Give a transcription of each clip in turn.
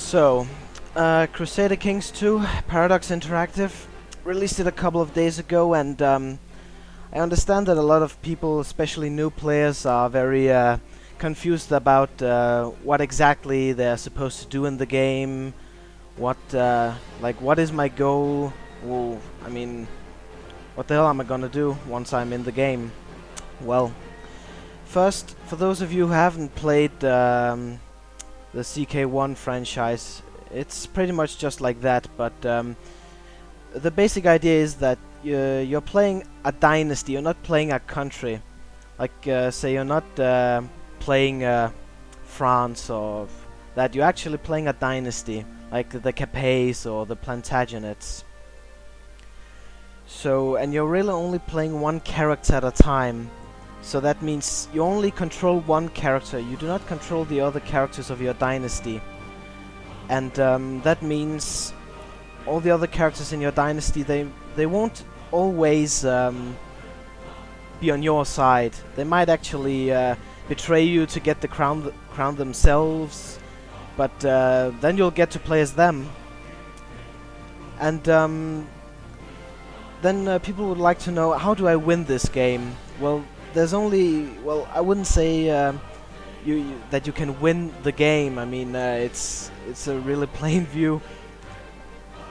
So, Crusader Kings 2, Paradox Interactive, released it a couple of days ago, and I understand that a lot of people, especially new players, are very confused about what exactly they're supposed to do in the game, what is my goal. Well, I mean, what the hell am I gonna do once I'm in the game? Well, first, for those of you who haven't played the CK1 franchise, it's pretty much just like that, but the basic idea is that you're playing a dynasty, you're not playing a country. Like, say you're not playing France or that, you're actually playing a dynasty, like the Capets or the Plantagenets. So, and you're really only playing one character at a time. So that means you only control one character, you do not control the other characters of your dynasty. And that means all the other characters in your dynasty, they won't always be on your side. They might actually betray you to get the crown themselves, but then you'll get to play as them. And then people would like to know, how do I win this game? Well, there's only, well, I wouldn't say that you can win the game. I mean, it's a really plain view.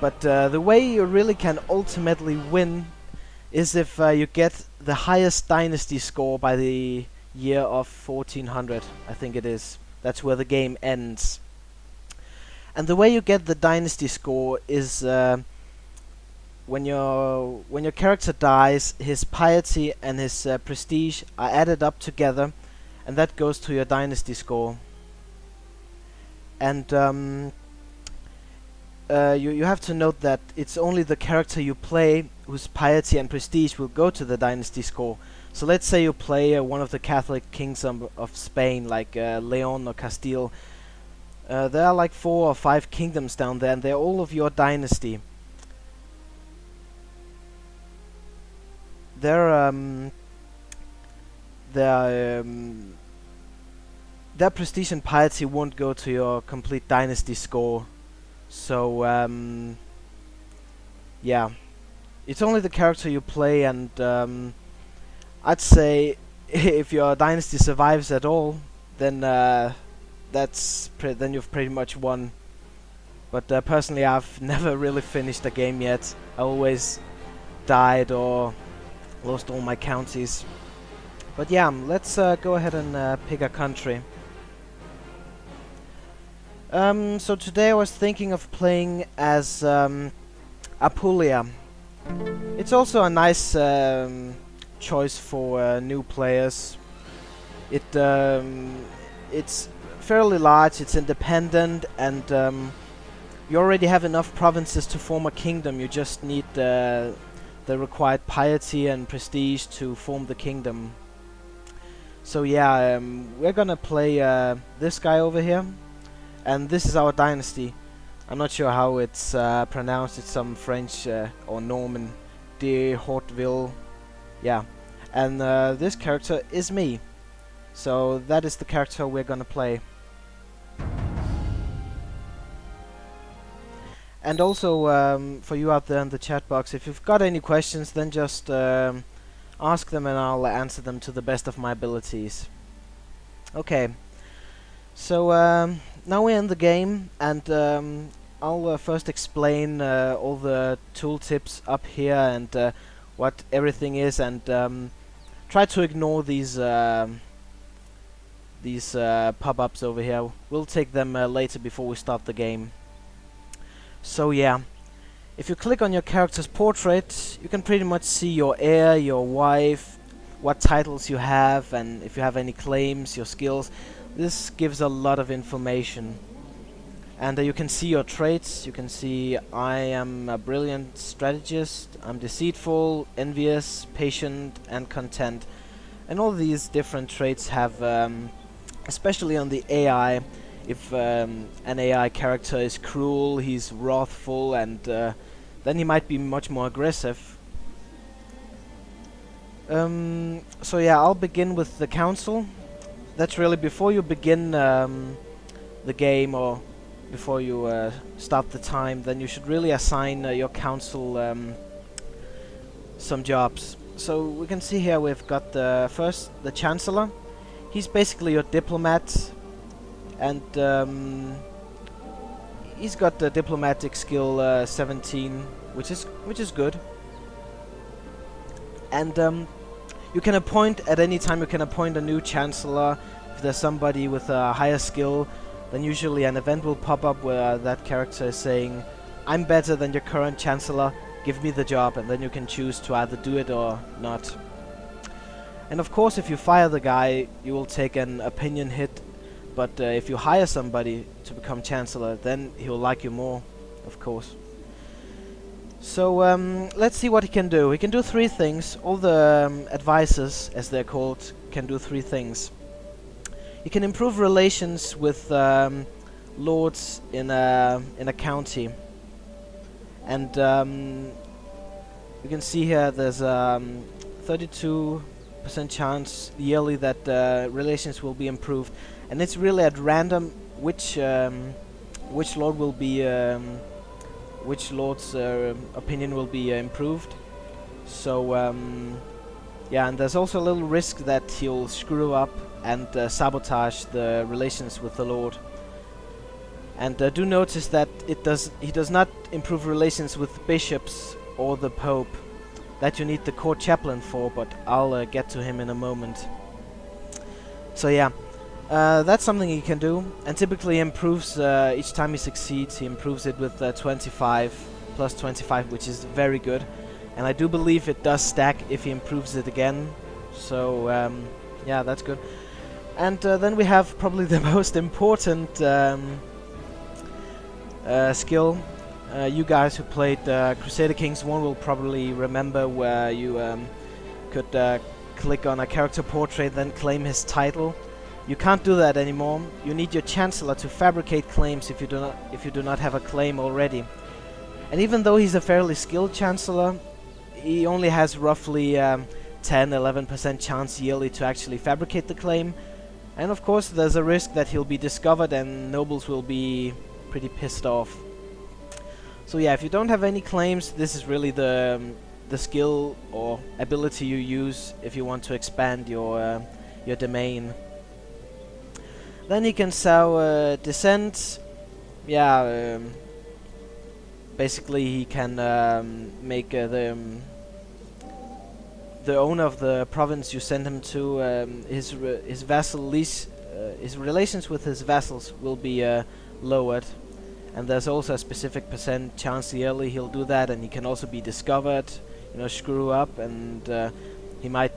But the way you really can ultimately win is if you get the highest dynasty score by the year of 1400, I think it is. That's where the game ends. And the way you get the dynasty score is when your character dies, his piety and his prestige are added up together, and that goes to your dynasty score. And you have to note that it's only the character you play whose piety and prestige will go to the dynasty score. So let's say you play one of the Catholic kings of Spain, like Leon or Castile. There are like 4 or 5 kingdoms down there, and they're all of your dynasty. Their prestige and piety won't go to your complete dynasty score. So yeah, it's only the character you play, and I'd say if your dynasty survives at all, then then you've pretty much won. But personally, I've never really finished a game yet. I always died or lost all my counties. But yeah, let's go ahead and pick a country. So today I was thinking of playing as Apulia. It's also a nice choice for new players. It's fairly large, it's independent, and you already have enough provinces to form a kingdom. You just need the required piety and prestige to form the kingdom. So yeah, we're gonna play this guy over here, and this is our dynasty. I'm not sure how it's pronounced. It's some French or Norman, de Hauteville. Yeah, and this character is me. So that is the character we're gonna play. And also, for you out there in the chat box, if you've got any questions, then just ask them and I'll answer them to the best of my abilities. Okay, so now we're in the game, and I'll first explain all the tooltips up here and what everything is, and try to ignore these pop-ups over here. We'll take them later before we start the game. So yeah, if you click on your character's portrait, you can pretty much see your heir, your wife, what titles you have, and if you have any claims, your skills. This gives a lot of information. And you can see your traits. You can see I am a brilliant strategist, I'm deceitful, envious, patient, and content. And all these different traits have, especially on the AI, if an AI character is cruel, he's wrathful, and then he might be much more aggressive. So yeah, I'll begin with the council. That's really before you begin the game, or before you start the time, then you should really assign your council some jobs. So we can see here we've got the Chancellor. He's basically your diplomat, and he's got the diplomatic skill 17, which is good. And you can appoint at any time. You can appoint a new Chancellor. If there's somebody with a higher skill, then usually an event will pop up where that character is saying, "I'm better than your current Chancellor. Give me the job," and then you can choose to either do it or not. And of course, if you fire the guy, you will take an opinion hit. But if you hire somebody to become Chancellor, then he'll like you more, of course. So let's see what he can do. He can do 3 things. All the advisors, as they're called, can do 3 things. He can improve relations with lords in a county. And you can see here there's 32% chance yearly that relations will be improved, and it's really at random which lord will be which lord's opinion will be improved. So yeah, and there's also a little risk that he'll screw up and sabotage the relations with the lord. And do notice that he does not improve relations with bishops or the pope. That you need the court chaplain for, but I'll get to him in a moment. So yeah, that's something he can do, and typically improves each time he succeeds. He improves it with 25 plus 25, which is very good. And I do believe it does stack if he improves it again. So yeah, that's good. And then we have probably the most important skill. You guys who played Crusader Kings 1 will probably remember where you could click on a character portrait, then claim his title. You can't do that anymore. You need your Chancellor to fabricate claims if you do not have a claim already. And even though he's a fairly skilled Chancellor, he only has roughly 10-11% chance yearly to actually fabricate the claim. And of course there's a risk that he'll be discovered and nobles will be pretty pissed off. So yeah, if you don't have any claims, this is really the skill or ability you use if you want to expand your domain. Then he can sow dissent. Yeah, basically he can make the owner of the province you send him to his relations with his vassals will be lowered. And there's also a specific percent chance yearly he'll do that, and he can also be discovered, you know, screw up, and he might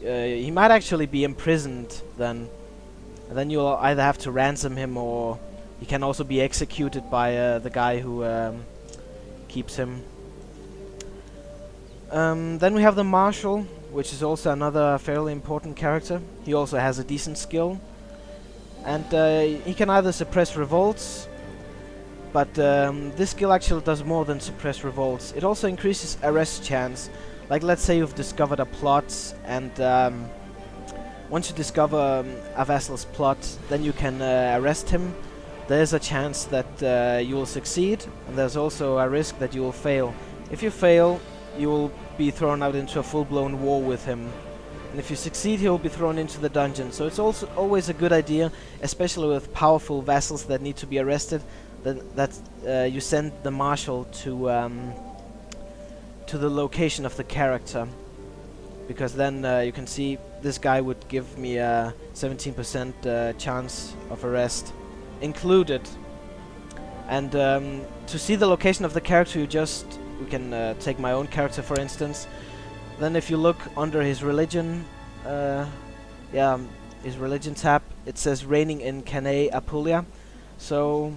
actually be imprisoned then. And then you'll either have to ransom him, or he can also be executed by the guy who keeps him. Then we have the Marshal, which is also another fairly important character. He also has a decent skill, and he can either suppress revolts. But this skill actually does more than suppress revolts. It also increases arrest chance. Like, let's say you've discovered a plot, and once you discover a vassal's plot, then you can arrest him. There's a chance that you will succeed, and there's also a risk that you will fail. If you fail, you will be thrown out into a full-blown war with him. And if you succeed, he will be thrown into the dungeon. So it's also always a good idea, especially with powerful vassals that need to be arrested, that you send the Marshal to the location of the character, because then you can see this guy would give me a 17% chance of arrest included. And to see the location of the character, we can take my own character for instance. Then if you look under his religion, his religion tab, it says reigning in Cannae, Apulia. So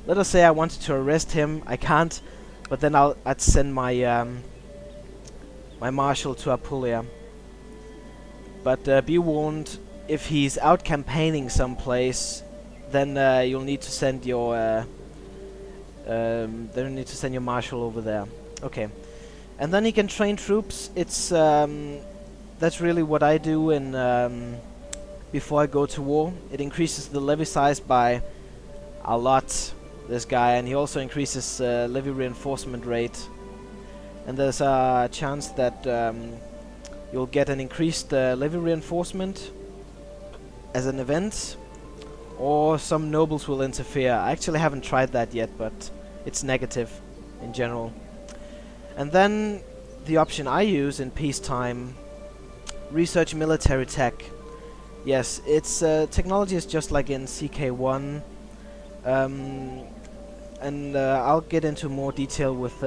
let us say I wanted to arrest him. I can't, but then I'd send my my Marshal to Apulia. But be warned, if he's out campaigning someplace, then you'll need to send your Marshal over there. Okay, and then he can train troops. It's that's really what I do in before I go to war. It increases the levy size by a lot. this guy, and he also increases levy reinforcement rate. And there's a chance that you'll get an increased levy reinforcement as an event, or some nobles will interfere. I actually haven't tried that yet, but it's negative in general. And then the option I use in peacetime, research military tech. Yes, its technology is just like in CK1, and I'll get into more detail with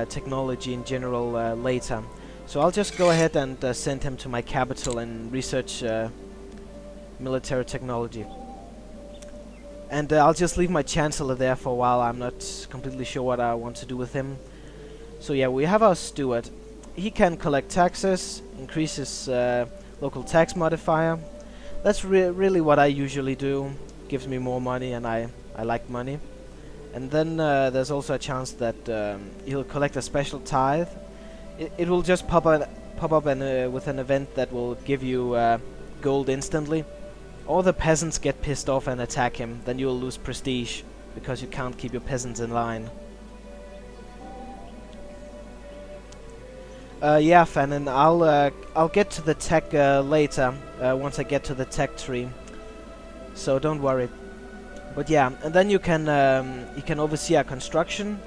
technology in general later. So I'll just go ahead and send him to my capital and research military technology. And I'll just leave my Chancellor there for a while. I'm not completely sure what I want to do with him. So yeah, we have our steward. He can collect taxes, increases local tax modifier. That's really what I usually do. Gives me more money, and I like money. And then there's also a chance that he'll collect a special tithe. It will just pop up with an event that will give you gold instantly. Or the peasants get pissed off and attack him, then you'll lose prestige, because you can't keep your peasants in line. Yeah, Fanon, I'll get to the tech later, once I get to the tech tree. So don't worry. But yeah, and then you can oversee a construction.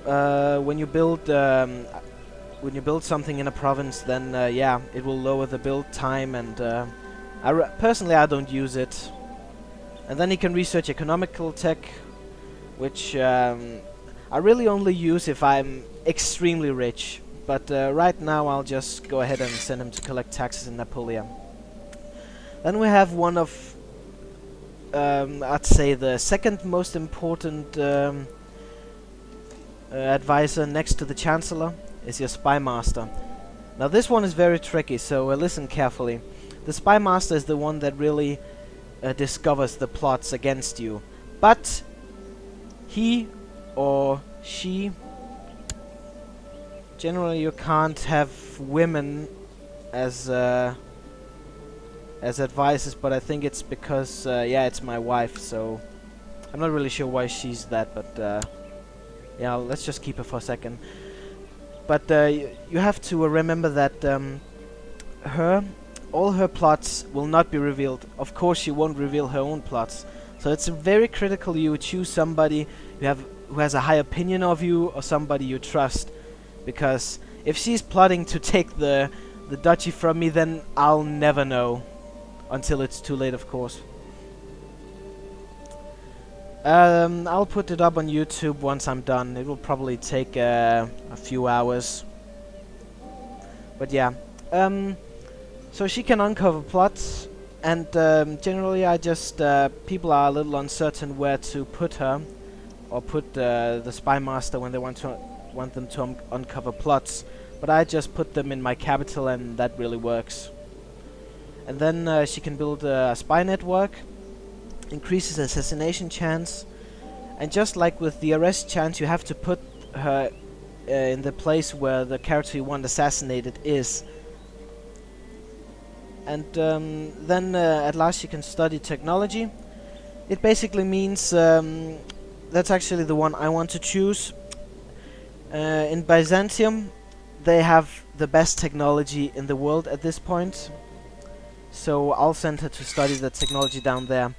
When you build something in a province, then yeah, it will lower the build time, and personally I don't use it. And then you can research economical tech, which I really only use if I'm extremely rich. But right now I'll just go ahead and send him to collect taxes in Napoleon. Then we have one of, I'd say the second most important advisor next to the Chancellor is your Spy Master. Now this one is very tricky, so listen carefully. The Spy Master is the one that really discovers the plots against you. But he or she, generally you can't have women as advisors, but I think it's because yeah, it's my wife, so I'm not really sure why she's that, but yeah, let's just keep her for a second. But you have to remember that all her plots will not be revealed. Of course, she won't reveal her own plots. So it's very critical you choose somebody who has a high opinion of you, or somebody you trust. Because if she's plotting to take the duchy from me, then I'll never know. Until it's too late, of course. I'll put it up on YouTube once I'm done. It will probably take a few hours. But yeah. So she can uncover plots, and generally I just people are a little uncertain where to put her, or put the Spy Master when they want them to uncover plots. But I just put them in my capital, and that really works. And then she can build a spy network, increases assassination chance, and just like with the arrest chance, you have to put her in the place where the character you want assassinated is. And then at last she can study technology. It basically means that's actually the one I want to choose. In Byzantium they have the best technology in the world at this point, so I'll send her to study the technology down there.